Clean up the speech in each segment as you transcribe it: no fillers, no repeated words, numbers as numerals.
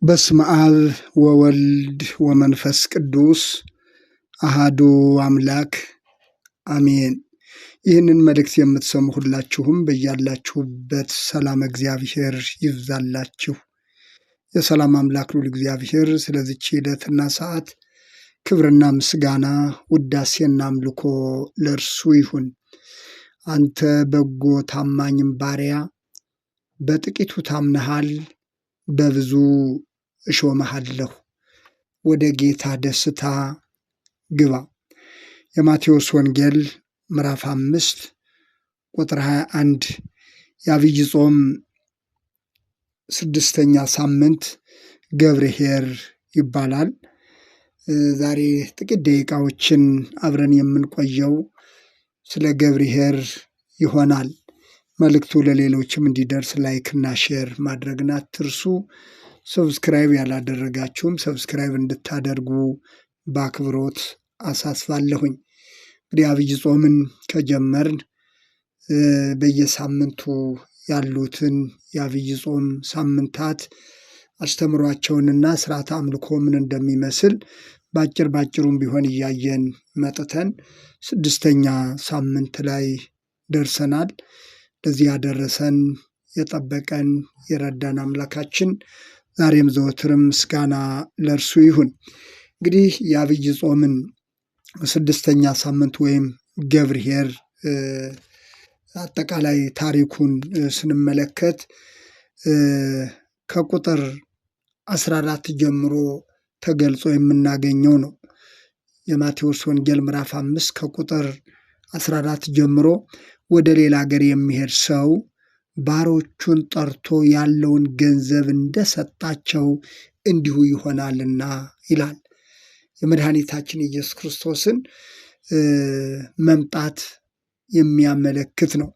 በስመ አብ ወወልድ ወመንፈስ ቅዱስ አሃዱ አምላክ አሜን። ይህንን መልእክት የምትሰሙ ሁላችሁም በያላችሁበት ሰላም እግዚአብሔር ይብዛላችሁ። የሰላም አምላክ ልዑል እግዚአብሔር ስለዚች ዕለትና ሰዓት ክብርና ምስጋና ውዳሴና አምልኮ ለእርሱ ይሁን። አንተ በጎ ታማኝም ባሪያ በጥቂቱ ታምነሃል፣ በብዙ እሾምሃለሁ፣ ወደ ጌታ ደስታ ግባ። የማቴዎስ ወንጌል ምዕራፍ 5 ቁጥር 21 የዐቢይ ጾም 6ኛ ሳምንት ገብርኄር ይባላል። ዛሬ ጥቂት ደቂቃዎችን አብረን የምንቆየው ስለ ገብርኄር ይሆናል። መልእክቱ ለሌሎችም እንዲደርስ ላይክና ሼር ማድረግን አትርሱ። ሰብስክራይብ ያላደረጋችሁም ሰብስክራይብ እንድታደርጉ በአክብሮት አሳስባለሁኝ። እንግዲህ ዐቢይ ጾምን ከጀመርን በየሳምንቱ ያሉትን የዐቢይ ጾም ሳምንታት አስተምሯቸውንና ስርዓተ አምልኮ ምን እንደሚመስል ባጭሩም ቢሆን እያየን መጥተን 6ኛ ሳምንት ላይ ደርሰናል። ለዚህ ያደረሰን የጠበቀን የረዳን አምላካችን ዛሬም ዘወትርም ምስጋና ለእርሱ ይሁን። እንግዲህ የዐቢይ ጾምን 6ኛ ሳምንት ወይም ገብርኄር አጠቃላይ ታሪኩን ስንመለከት ከቁጥር 14 ጀምሮ ተገልጾ የምናገኘው ነው። የማቴዎስ ወንጌል ምዕራፍ 5 ከቁጥር 14 ጀምሮ ወደ ሌላ ሀገር የሚሄድ ሰው ባሮቹን ጠርቶ ያለውን ገንዘብ እንደሰጣቸው እንዲሁ ይሆናልና ይላል። የመድኃኒታችን ኢየሱስ ክርስቶስን መምጣት የሚያመለክት ነው።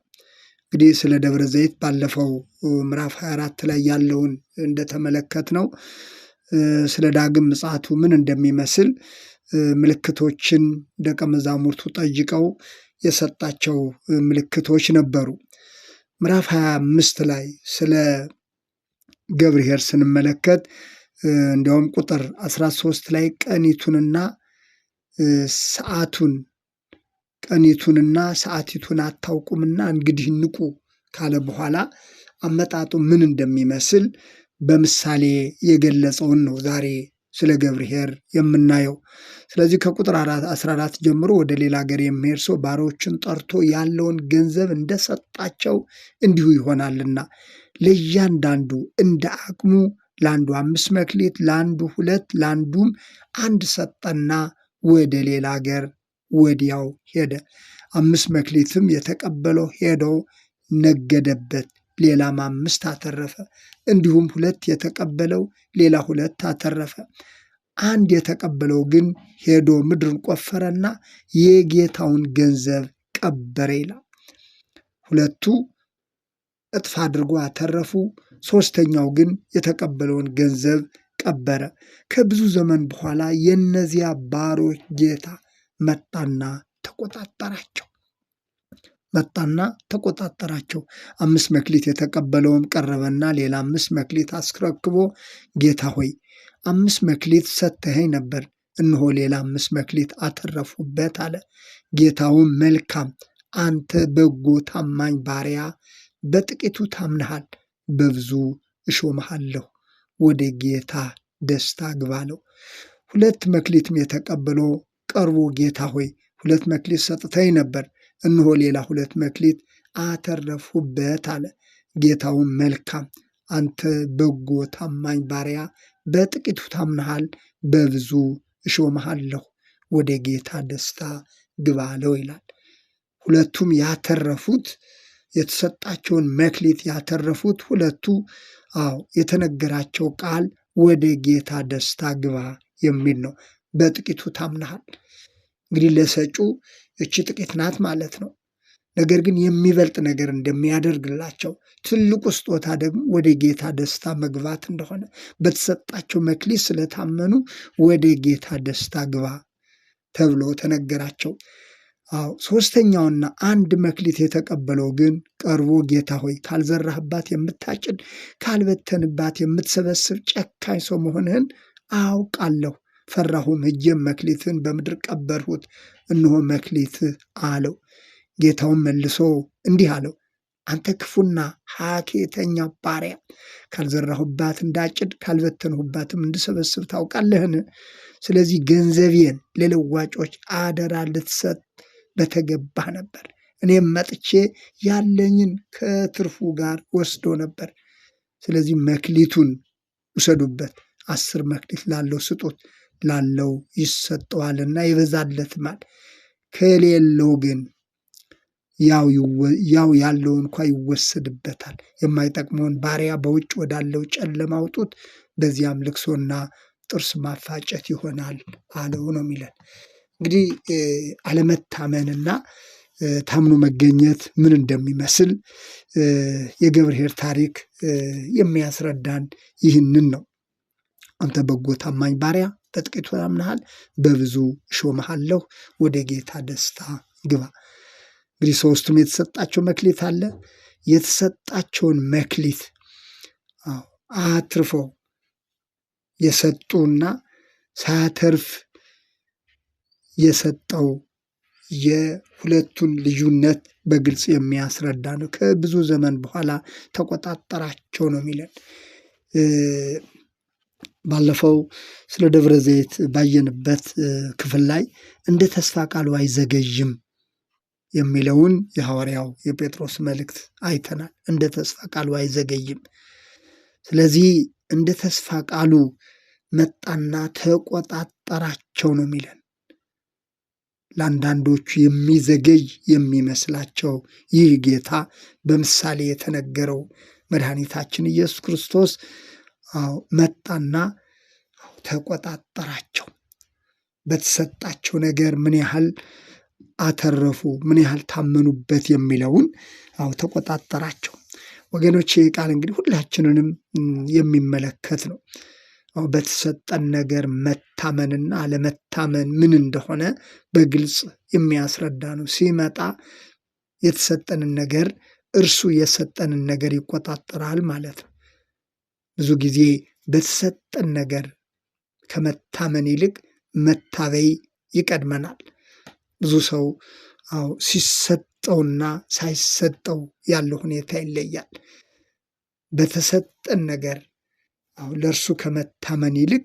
እንግዲህ ስለ ደብረ ዘይት ባለፈው ምዕራፍ 24 ላይ ያለውን እንደተመለከት ነው። ስለ ዳግም ምጽአቱ ምን እንደሚመስል ምልክቶችን ደቀ መዛሙርቱ ጠይቀው የሰጣቸው ምልክቶች ነበሩ። ምዕራፍ 25 ላይ ስለ ገብርኄር ስንመለከት እንዲያውም ቁጥር 13 ላይ ቀኒቱንና ሰዓቲቱን አታውቁምና እንግዲህ ንቁ ካለ በኋላ አመጣጡ ምን እንደሚመስል በምሳሌ የገለጸውን ነው ዛሬ ስለ ገብርኄር የምናየው። ስለዚህ ከቁጥር 14 ጀምሮ ወደ ሌላ ሀገር የሚሄድ ሰው ባሮችን ጠርቶ ያለውን ገንዘብ እንደሰጣቸው እንዲሁ ይሆናልና ለእያንዳንዱ እንደ አቅሙ፣ ለአንዱ 5 መክሊት፣ ለአንዱ 2፣ ለአንዱም 1 ሰጠና ወደ ሌላ ሀገር ወዲያው ሄደ። 5 መክሊትም የተቀበለው ሄዶ ነገደበት፣ ሌላም 5 አተረፈ። እንዲሁም 2 የተቀበለው ሌላ 2 አተረፈ። 1 የተቀበለው ግን ሄዶ ምድርን ቆፈረና የጌታውን ገንዘብ ቀበረ ይላል። 2ቱ እጥፍ አድርጎ አተረፉ። 3ኛው ግን የተቀበለውን ገንዘብ ቀበረ። ከብዙ ዘመን በኋላ የእነዚያ ባሮች ጌታ መጣና ተቆጣጠራቸው። 5 መክሊት የተቀበለውም ቀረበና ሌላ 5 መክሊት አስረክቦ ጌታ ሆይ 5 መክሊት ሰጥተኸኝ ነበር፣ እነሆ ሌላ 5 መክሊት አተረፉበት አለ። ጌታውም መልካም አንተ በጎ ታማኝ ባሪያ፣ በጥቂቱ ታምነሃል፣ በብዙ እሾምሃለሁ፣ ወደ ጌታ ደስታ ግባ አለው። 2 መክሊትም የተቀበለው ቀርቦ ጌታ ሆይ 2 መክሊት ሰጥተኸኝ ነበር፣ እነሆ ሌላ 2 መክሊት አተረፉበት አለ። ጌታውም መልካም አንተ በጎ ታማኝ ባሪያ፣ በጥቂቱ ታምነሃል፣ በብዙ እሾምሃለሁ፣ ወደ ጌታ ደስታ ግባ አለው ይላል። 2ቱም ያተረፉት የተሰጣቸውን መክሊት ያተረፉት 2ቱ የተነገራቸው ቃል ወደ ጌታ ደስታ ግባ የሚል ነው። በጥቂቱ ታምነሃል። እንግዲህ ለሰጪው እቺ ጥቂት ናት ማለት ነው። ነገር ግን የሚበልጥ ነገር እንደሚያደርግላቸው፣ ትልቁ ስጦታ ደግሞ ወደ ጌታ ደስታ መግባት እንደሆነ፣ በተሰጣቸው መክሊት ስለታመኑ ወደ ጌታ ደስታ ግባ ተብሎ ተነገራቸው። ሶስተኛውና አንድ መክሊት የተቀበለው ግን ቀርቦ ጌታ ሆይ ካልዘራህባት የምታጭድ ካልበተንባት የምትሰበስብ ጨካኝ ሰው መሆንህን አውቃለሁ። ፈራሁም፣ ሄጄም መክሊትህን በምድር ቀበርሁት፣ እነሆ መክሊትህ አለው። ጌታውን መልሶ እንዲህ አለው፣ አንተ ክፉና ሐኬተኛ ባሪያ፣ ካልዘራሁባት እንዳጭድ ካልበተንሁባትም እንድሰበስብ ታውቃለህን? ስለዚህ ገንዘቤን ለለዋጮች አደራ ልትሰጥ በተገባህ ነበር። እኔም መጥቼ ያለኝን ከትርፉ ጋር ወስዶ ነበር። ስለዚህ መክሊቱን ውሰዱበት፣ 10 መክሊት ላለው ስጡት፣ ላለው ይሰጠዋልና ይበዛለትማል፣ ከሌለው ግን ያው ያለው እንኳ ይወሰድበታል። የማይጠቅመውን ባሪያ በውጭ ወዳለው ጨለማ አውጡት፣ በዚያም ልቅሶና ጥርስ ማፋጨት ይሆናል አለው ነው የሚለን። እንግዲህ አለመታመንና ታምኖ መገኘት ምን እንደሚመስል የገብርኄር ታሪክ የሚያስረዳን ይህንን ነው። አንተ በጎ ታማኝ ባሪያ፣ በጥቂቱ ታምነሃል፣ በብዙ እሾምሃለሁ፣ ወደ ጌታ ደስታ ግባ። እንግዲህ ሶስቱም የተሰጣቸው መክሊት አለ። የተሰጣቸውን መክሊት አትርፈው የሰጡና ሳያተርፍ የሰጠው የሁለቱን ልዩነት በግልጽ የሚያስረዳ ነው። ከብዙ ዘመን በኋላ ተቆጣጠራቸው ነው የሚለን። ባለፈው ስለ ደብረ ዘይት ባየንበት ክፍል ላይ እንደ ተስፋ ቃሉ አይዘገይም የሚለውን የሐዋርያው የጴጥሮስ መልእክት አይተናል። እንደ ተስፋ ቃሉ አይዘገይም። ስለዚህ እንደ ተስፋ ቃሉ መጣና ተቆጣጠራቸው ነው የሚለን። ለአንዳንዶቹ የሚዘገይ የሚመስላቸው ይህ ጌታ በምሳሌ የተነገረው መድኃኒታችን ኢየሱስ ክርስቶስ መጣና ተቆጣጠራቸው። በተሰጣቸው ነገር ምን ያህል አተረፉ፣ ምን ያህል ታመኑበት የሚለውን ተቆጣጠራቸው። ወገኖች ይህ ቃል እንግዲህ ሁላችንንም የሚመለከት ነው። በተሰጠን ነገር መታመንና አለመታመን ምን እንደሆነ በግልጽ የሚያስረዳ ነው። ሲመጣ የተሰጠንን ነገር እርሱ የሰጠንን ነገር ይቆጣጠራል ማለት ነው። ብዙ ጊዜ በተሰጠን ነገር ከመታመን ይልቅ መታበይ ይቀድመናል። ብዙ ሰው ሲሰጠውና ሳይሰጠው ያለው ሁኔታ ይለያል። በተሰጠን ነገር ለእርሱ ከመታመን ይልቅ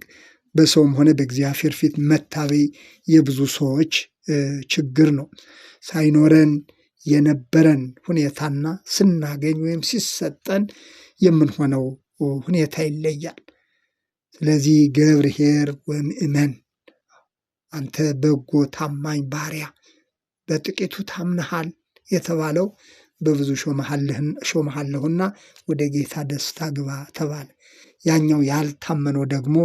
በሰውም ሆነ በእግዚአብሔር ፊት መታበይ የብዙ ሰዎች ችግር ነው። ሳይኖረን የነበረን ሁኔታና ስናገኝ ወይም ሲሰጠን የምንሆነው ሁኔታ ይለያል። ስለዚህ ገብርኄር ወምእመን፣ አንተ በጎ ታማኝ ባሪያ፣ በጥቂቱ ታምነሃል የተባለው በብዙ ሾመሃለሁና ወደ ጌታ ደስታ ግባ ተባለ። ያኛው ያልታመነው ደግሞ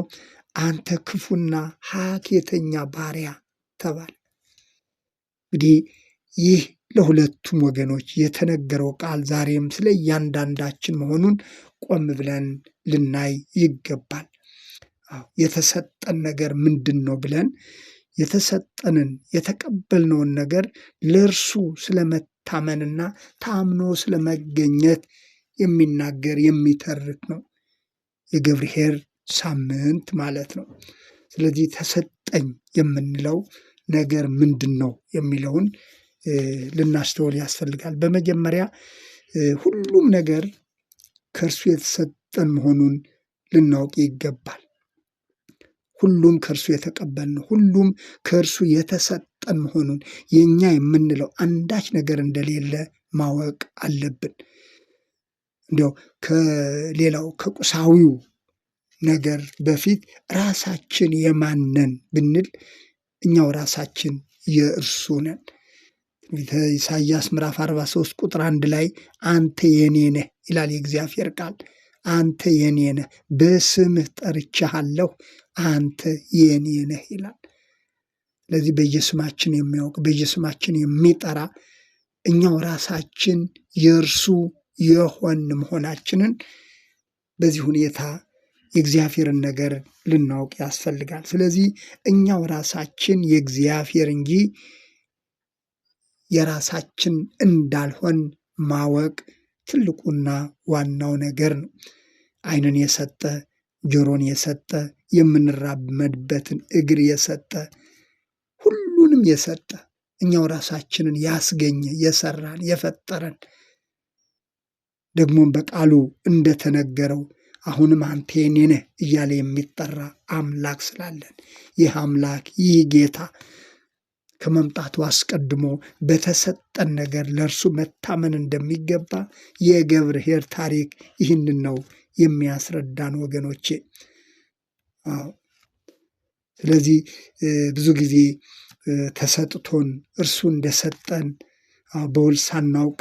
አንተ ክፉና ሐኬተኛ ባሪያ ተባለ። እንግዲህ ይህ ለሁለቱም ወገኖች የተነገረው ቃል ዛሬም ስለ እያንዳንዳችን መሆኑን ቆም ብለን ልናይ ይገባል። የተሰጠን ነገር ምንድን ነው ብለን የተሰጠንን የተቀበልነውን ነገር ለእርሱ ስለመታመንና ታምኖ ስለመገኘት የሚናገር የሚተርክ ነው የገብርኄር ሳምንት ማለት ነው። ስለዚህ ተሰጠኝ የምንለው ነገር ምንድን ነው የሚለውን ልናስተውል ያስፈልጋል። በመጀመሪያ ሁሉም ነገር ከእርሱ የተሰጠን መሆኑን ልናውቅ ይገባል። ሁሉም ከእርሱ የተቀበልነው፣ ሁሉም ከእርሱ የተሰጠን መሆኑን፣ የእኛ የምንለው አንዳች ነገር እንደሌለ ማወቅ አለብን። እንዲያው ከሌላው ከቁሳዊው ነገር በፊት ራሳችን የማነን ብንል እኛው ራሳችን የእርሱ ነን። ኢሳይያስ ምዕራፍ 43 ቁጥር 1 ላይ አንተ የኔ ነህ ይላል የእግዚአብሔር ቃል። አንተ የኔ ነህ፣ በስምህ ጠርቼሃለሁ፣ አንተ የኔ ነህ ይላል። ስለዚህ በየስማችን የሚያውቅ በየስማችን የሚጠራ እኛው ራሳችን የእርሱ የሆን መሆናችንን በዚህ ሁኔታ የእግዚአብሔርን ነገር ልናውቅ ያስፈልጋል። ስለዚህ እኛው ራሳችን የእግዚአብሔር እንጂ የራሳችን እንዳልሆን ማወቅ ትልቁና ዋናው ነገር ነው። ዓይንን የሰጠ፣ ጆሮን የሰጠ፣ የምንራመድበትን እግር የሰጠ፣ ሁሉንም የሰጠ፣ እኛው ራሳችንን ያስገኘ፣ የሰራን፣ የፈጠረን፣ ደግሞም በቃሉ እንደተነገረው አሁንም አንተ የኔ ነህ እያለ የሚጠራ አምላክ ስላለን ይህ አምላክ ይህ ጌታ ከመምጣቱ አስቀድሞ በተሰጠን ነገር ለእርሱ መታመን እንደሚገባ የገብርኄር ታሪክ ይህንን ነው የሚያስረዳን ወገኖቼ። ስለዚህ ብዙ ጊዜ ተሰጥቶን እርሱ እንደሰጠን በውል ሳናውቅ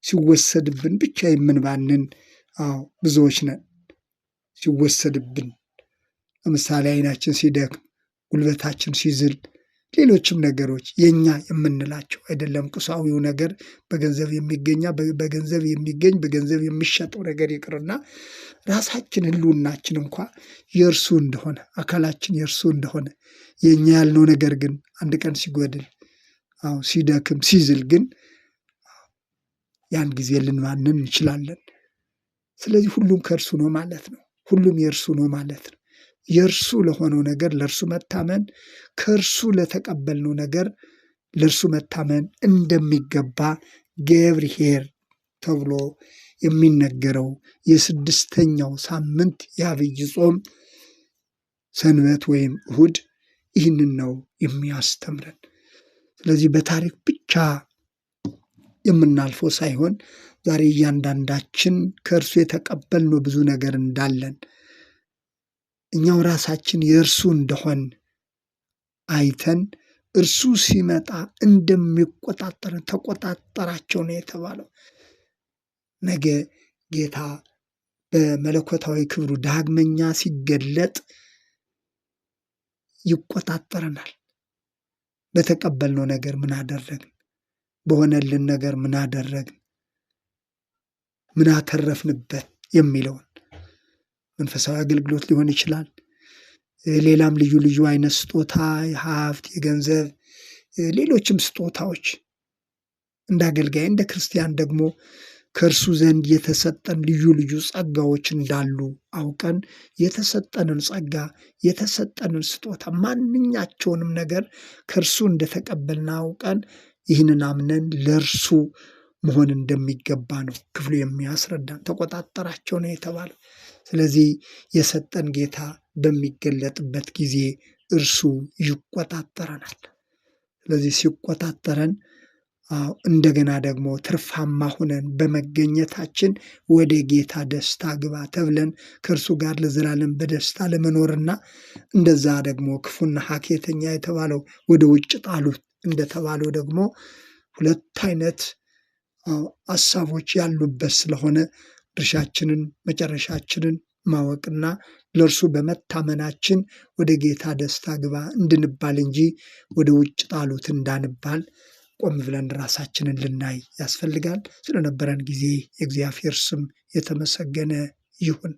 ሲወሰድብን ብቻ የምንባንን ብዙዎች ነን። ሲወሰድብን ለምሳሌ ዓይናችን ሲደክም፣ ጉልበታችን ሲዝል፣ ሌሎችም ነገሮች የኛ የምንላቸው አይደለም። ቁሳዊው ነገር በገንዘብ የሚገኝ በገንዘብ የሚሸጠው ነገር ይቅርና ራሳችን ሕልውናችን እንኳ የእርሱ እንደሆነ፣ አካላችን የእርሱ እንደሆነ የኛ ያልነው ነገር ግን አንድ ቀን ሲጎድል፣ ሲደክም፣ ሲዝል ግን ያን ጊዜ ልንማንን እንችላለን። ስለዚህ ሁሉም ከእርሱ ነው ማለት ነው። ሁሉም የእርሱ ነው ማለት ነው። የእርሱ ለሆነው ነገር ለእርሱ መታመን፣ ከእርሱ ለተቀበልነው ነገር ለእርሱ መታመን እንደሚገባ ገብርኄር ተብሎ የሚነገረው የስድስተኛው ሳምንት የዐቢይ ጾም ሰንበት ወይም እሁድ ይህንን ነው የሚያስተምረን። ስለዚህ በታሪክ ብቻ የምናልፈው ሳይሆን ዛሬ እያንዳንዳችን ከእርሱ የተቀበልነው ብዙ ነገር እንዳለን እኛው ራሳችን የእርሱ እንደሆን አይተን እርሱ ሲመጣ እንደሚቆጣጠረን ተቆጣጠራቸው ነው የተባለው። ነገ ጌታ በመለኮታዊ ክብሩ ዳግመኛ ሲገለጥ ይቆጣጠረናል። በተቀበልነው ነገር ምን አደረግን? በሆነልን ነገር ምን አደረግን? ምን አተረፍንበት የሚለውን መንፈሳዊ አገልግሎት ሊሆን ይችላል። ሌላም ልዩ ልዩ አይነት ስጦታ፣ የሀብት፣ የገንዘብ፣ ሌሎችም ስጦታዎች እንደ አገልጋይ እንደ ክርስቲያን ደግሞ ከእርሱ ዘንድ የተሰጠን ልዩ ልዩ ጸጋዎች እንዳሉ አውቀን የተሰጠንን ጸጋ የተሰጠንን ስጦታ ማንኛቸውንም ነገር ከእርሱ እንደተቀበልን አውቀን ይህንን አምነን ለእርሱ መሆን እንደሚገባ ነው ክፍሉ የሚያስረዳን። ተቆጣጠራቸው ነው የተባለው። ስለዚህ የሰጠን ጌታ በሚገለጥበት ጊዜ እርሱ ይቆጣጠረናል። ስለዚህ ሲቆጣጠረን እንደገና ደግሞ ትርፋማ ሆነን በመገኘታችን ወደ ጌታ ደስታ ግባ ተብለን ከእርሱ ጋር ለዘላለም በደስታ ለመኖርና እንደዛ ደግሞ ክፉና ሐኬተኛ የተባለው ወደ ውጭ ጣሉት እንደተባለው ደግሞ ሁለት አይነት ሐሳቦች ያሉበት ስለሆነ ድርሻችንን መጨረሻችንን ማወቅና ለእርሱ በመታመናችን ወደ ጌታ ደስታ ግባ እንድንባል እንጂ ወደ ውጭ ጣሉት እንዳንባል ቆም ብለን ራሳችንን ልናይ ያስፈልጋል። ስለነበረን ጊዜ የእግዚአብሔር ስም የተመሰገነ ይሁን።